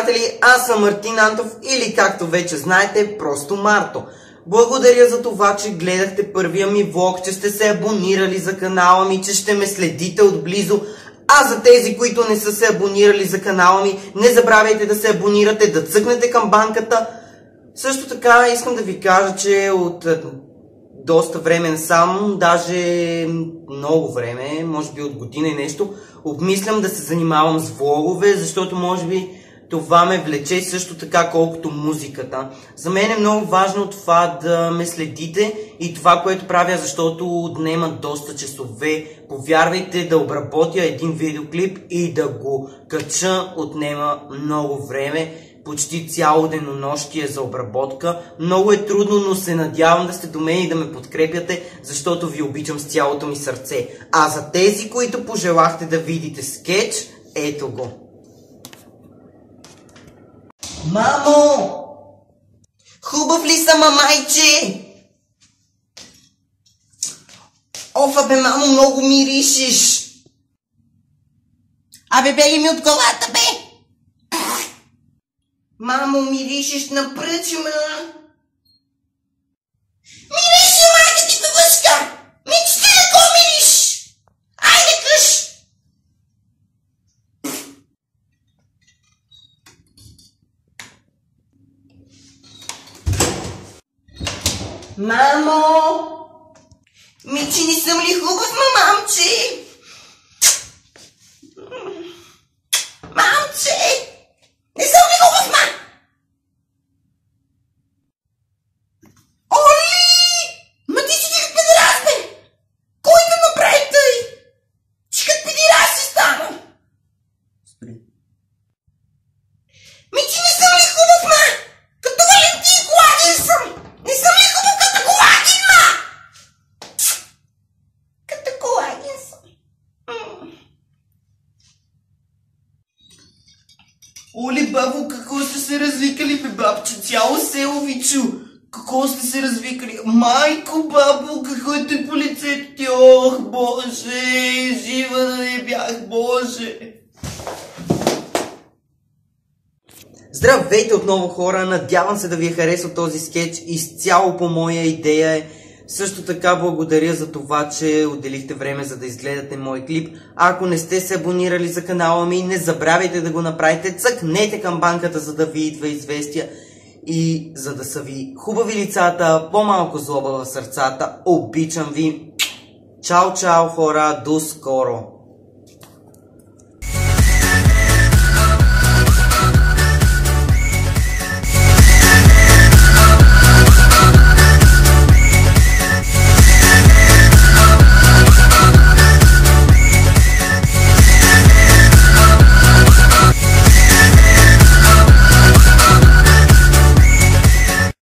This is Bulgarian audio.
приятели, аз съм Мартин Антов или както вече знаете, просто Марто. Благодаря за това, че гледахте първия ми влог, че сте се абонирали за канала ми, че ще ме следите отблизо. А за тези, които не са се абонирали за канала ми, не забравяйте да се абонирате, да цъкнете камбанката. Също така искам да ви кажа, че от доста време насам, даже много време, може би от година и нещо, обмислям да се занимавам с влогове, защото може би това ме влече също така колкото музиката. За мен е много важно това да ме следите и това, което правя, защото отнема доста часове. Повярвайте, да обработя един видеоклип и да го кача отнема много време. Почти цяло денонощие за обработка. Много е трудно, но се надявам да сте до мен и да ме подкрепяте, защото ви обичам с цялото ми сърце. А за тези, които пожелахте да видите скетч, ето го. Мамо! Хубав ли съм, майче? Офа бе, мамо, много миришиш. Абе, беги ми от главата, бе! Мамо, миришиш на пръчма. Мириши, майка ти бъбъчка! Мичте, да го мириш! Айде къш! Мамо! Мичи, не съм ли хубав, мамче? Мамче! Не съм ли хубав, ма? Оли! Ма ти си как педерас, бе! Кой да направи тъй? Че как педерас си стана? Спри. Мичи, не съм ли хубав, ма? Като Валентин Колагин съм! Не съм ли хубав като Колагин, ма? Като Колагин съм. Оле, бабо, какво сте се развикали, бе, бабче? Цяло село ви чу. Какво сте се развикали? Майко, бабо, какво е те по лицето ти? Ох, боже, жива да не бях, боже. Здравейте отново, хора, надявам се да ви е харесал този скетч, изцяло по моя идея е. Също така благодаря за това, че отделихте време за да изгледате мой клип. Ако не сте се абонирали за канала ми, не забравяйте да го направите. Цъкнете камбанката, за да ви идва известия. И за да са ви хубави лицата, по-малко злоба в сърцата. Обичам ви. Чао, чао, хора, до скоро!